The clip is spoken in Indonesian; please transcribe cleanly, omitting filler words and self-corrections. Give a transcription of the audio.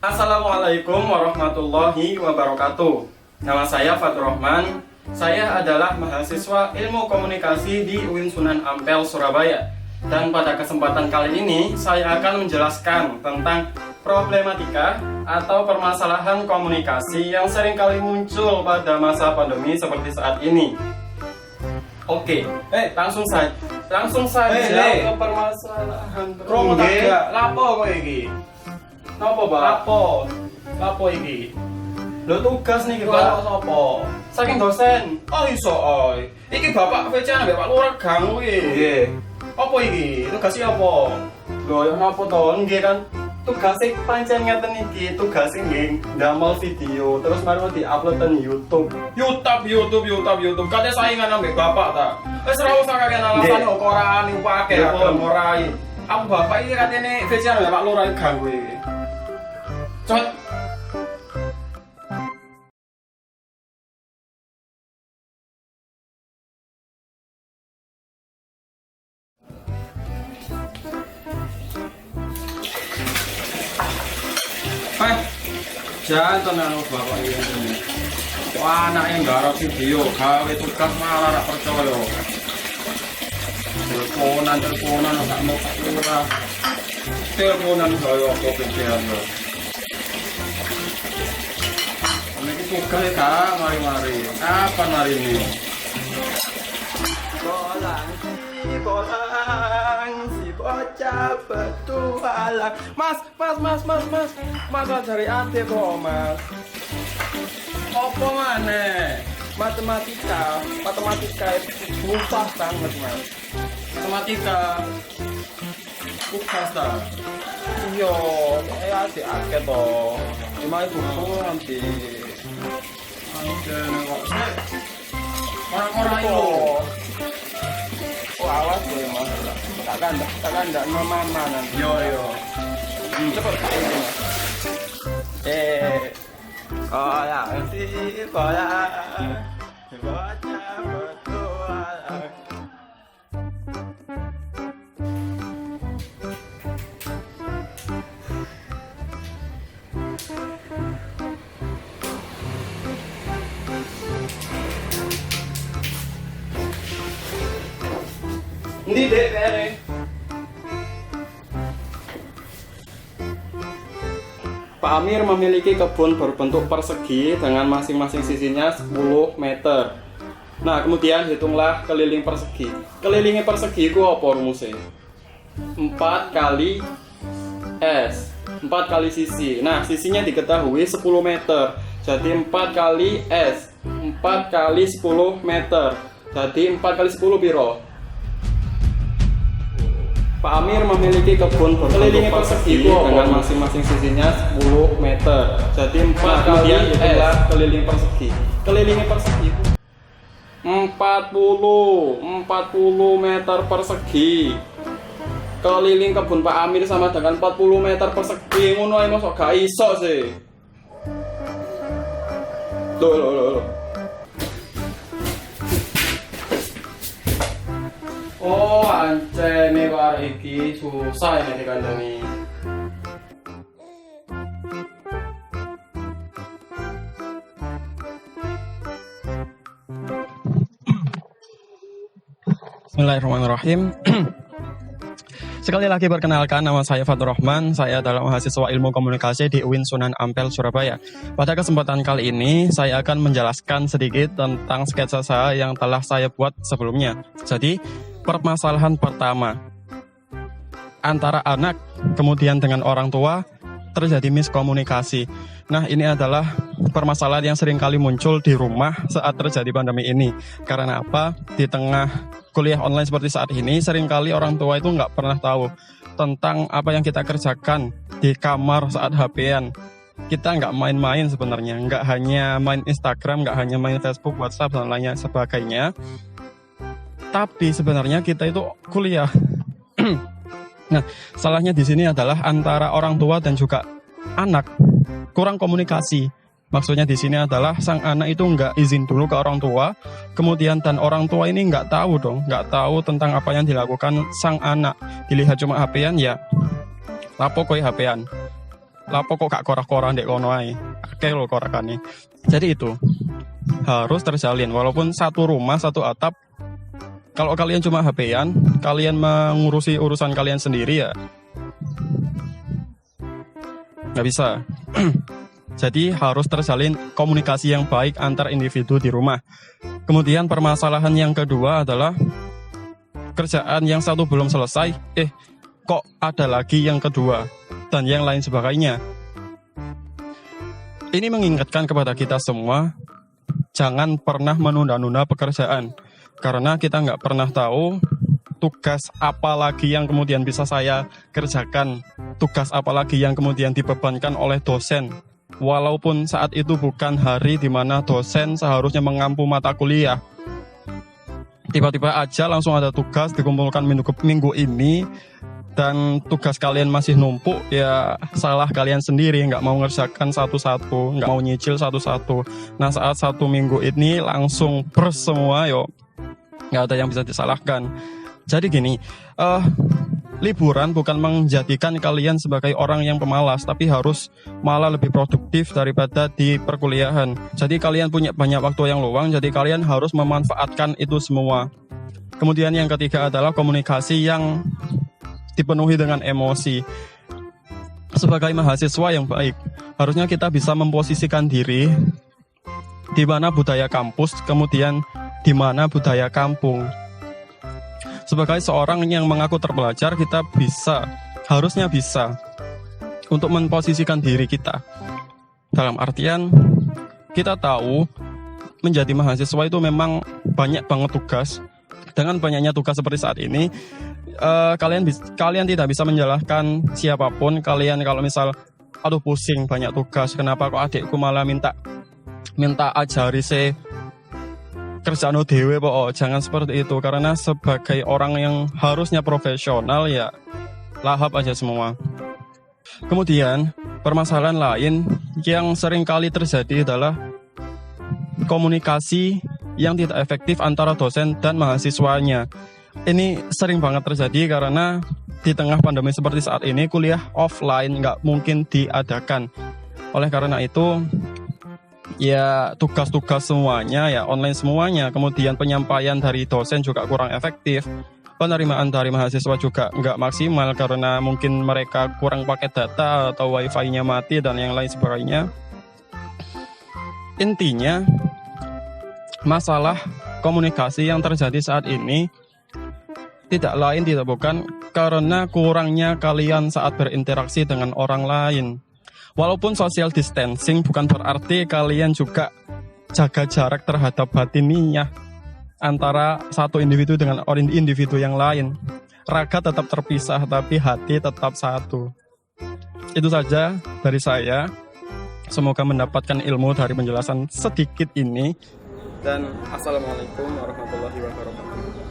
Assalamualaikum warahmatullahi wabarakatuh. Nama saya Fatur Rahman. Saya adalah mahasiswa Ilmu Komunikasi di UIN Sunan Ampel, Surabaya. Dan pada kesempatan kali ini saya akan menjelaskan tentang problematika atau permasalahan komunikasi yang seringkali muncul pada masa pandemi seperti saat ini. Oke, langsung saja ke permasalahan. Kromo tak lapo kowe iki? Napa, Pak? Lapo iki? Lo tugas nih, Iki Pak. sapa? Saking dosen. Oh iso oi. Iki Bapak VC ambek Pak Lurah ganggu iki. Nggih. Apa iki? Tugasnya apa? Lho, ya napa to? Nggih kan tugasnya pancen ngeten iki, tugasnya nggih ndamel video terus mari di-upload ten YouTube. YouTube. Katanya saingan ambek Bapak ta. Wis ora usah kakek alasan kok ora ning pake Nggih, aku ngorai. Aku Bapak iki katene VC ambek Pak Lurah ganggu iki. Cet. Jangan anu bapak ini. Wah anaknya nggarap video, gawe tugas malah rak percaya. Teleponan gak mau ora. Teleponan gawe apa pikiran yo. Ini tugas ya mari-mari. Kapan hari ini? Bolang si bocah petualang. Mas dari ate kok, Mas. Apa maneh? Matematika itu susah banget, Mas. Matematika. Tugas ta. Iya, adik akeh to. Cuma ibu nanti. Anjene kok. Orang-orang itu. Oh, awas gue, Mas. Tak ndak mama nanti. Yo. Cepet ini, Mas. Bolang si bolang, bocah petualang. Ndi dek kene. Pak Amir memiliki kebun berbentuk persegi dengan masing-masing sisinya 10 meter. Nah, kemudian hitunglah keliling persegi. Kelilingnya persegi itu apa rumusnya? 4 kali S, 4 kali sisi. Nah, sisinya diketahui 10 meter. Jadi 4 kali S, 4 kali 10 meter. Jadi 4 kali 10 biro. Pak Amir memiliki kebun berbentuk persegi dengan masing-masing sisinya 10 meter. Jadi 4 kali S keliling persegi. Kelilingnya persegi 40 meter persegi. Keliling kebun Pak Amir sama dengan 40 meter persegi. Ngono ae mosok gak iso sih. Loh. Oh, ancene kok arek iki susah ini dikandani. Bismillahirrahmanirrahim. Sekali lagi perkenalkan, nama saya Fatur Rahman. Saya adalah mahasiswa Ilmu Komunikasi di UIN Sunan Ampel, Surabaya. Pada kesempatan kali ini, saya akan menjelaskan sedikit tentang sketsa saya yang telah saya buat sebelumnya. Jadi, permasalahan pertama, antara anak, kemudian dengan orang tua, terjadi miskomunikasi. Nah, ini adalah permasalahan yang seringkali muncul di rumah saat terjadi pandemi ini. Karena apa? Di tengah kuliah online seperti saat ini, seringkali orang tua itu nggak pernah tahu tentang apa yang kita kerjakan di kamar saat HP-an. Kita nggak main-main sebenarnya, nggak hanya main Instagram, nggak hanya main Facebook, WhatsApp, dan lainnya sebagainya. Tapi sebenarnya kita itu kuliah. Nah, salahnya di sini adalah antara orang tua dan juga anak kurang komunikasi. Maksudnya di sini adalah sang anak itu nggak izin dulu ke orang tua, kemudian dan orang tua ini nggak tahu tentang apa yang dilakukan sang anak. Dilihat cuma HP-an ya, lapo koi HP-an. lapo kok gak korah-korah ndek kono ae. Akeh lho korakane. Jadi itu harus terjalin walaupun satu rumah, satu atap. Kalau kalian cuma HP-an, kalian mengurusi urusan kalian sendiri ya nggak bisa. Jadi harus terjalin komunikasi yang baik antar individu di rumah. Kemudian permasalahan yang kedua adalah kerjaan yang satu belum selesai, kok ada lagi yang kedua dan yang lain sebagainya. Ini mengingatkan kepada kita semua, jangan pernah menunda-nunda pekerjaan. Karena kita nggak pernah tahu tugas apa lagi yang kemudian bisa saya kerjakan, tugas apa lagi yang kemudian dibebankan oleh dosen. Walaupun saat itu bukan hari di mana dosen seharusnya mengampu mata kuliah. Tiba-tiba aja langsung ada tugas dikumpulkan minggu ini, dan tugas kalian masih numpuk, ya salah kalian sendiri, nggak mau ngerjakan satu-satu, nggak mau nyicil satu-satu. Nah saat 1 minggu ini langsung semua, nggak ada yang bisa disalahkan. Jadi gini, liburan bukan menjadikan kalian sebagai orang yang pemalas, tapi harus malah lebih produktif daripada di perkuliahan. Jadi kalian punya banyak waktu yang luang, jadi kalian harus memanfaatkan itu semua. Kemudian yang ketiga adalah komunikasi yang dipenuhi dengan emosi. Sebagai mahasiswa yang baik, harusnya kita bisa memposisikan diri di mana budaya kampus, kemudian di mana budaya kampung. Sebagai seorang yang mengaku terpelajar, kita harusnya bisa untuk memposisikan diri kita. Dalam artian, kita tahu menjadi mahasiswa itu memang banyak banget tugas. Dengan banyaknya tugas seperti saat ini, kalian tidak bisa menyalahkan siapapun. Kalian kalau misal, aduh pusing banyak tugas, kenapa kok adikku malah minta ajari kerjaan dewe, jangan seperti itu. Karena sebagai orang yang harusnya profesional, ya lahap aja semua. Kemudian permasalahan lain yang sering kali terjadi adalah komunikasi yang tidak efektif antara dosen dan mahasiswanya. Ini sering banget terjadi karena di tengah pandemi seperti saat ini, kuliah offline nggak mungkin diadakan. Oleh karena itu, ya tugas-tugas semuanya ya online semuanya. Kemudian penyampaian dari dosen juga kurang efektif. Penerimaan dari mahasiswa juga nggak maksimal karena mungkin mereka kurang pakai data atau wifi-nya mati dan yang lain sebagainya. Intinya, masalah komunikasi yang terjadi saat ini tidak lain tidak bukan karena kurangnya kalian saat berinteraksi dengan orang lain. Walaupun social distancing bukan berarti kalian juga jaga jarak terhadap batiniah antara satu individu dengan individu yang lain. Raga tetap terpisah tapi hati tetap satu. Itu saja dari saya. Semoga mendapatkan ilmu dari penjelasan sedikit ini. Dan assalamualaikum warahmatullahi wabarakatuh.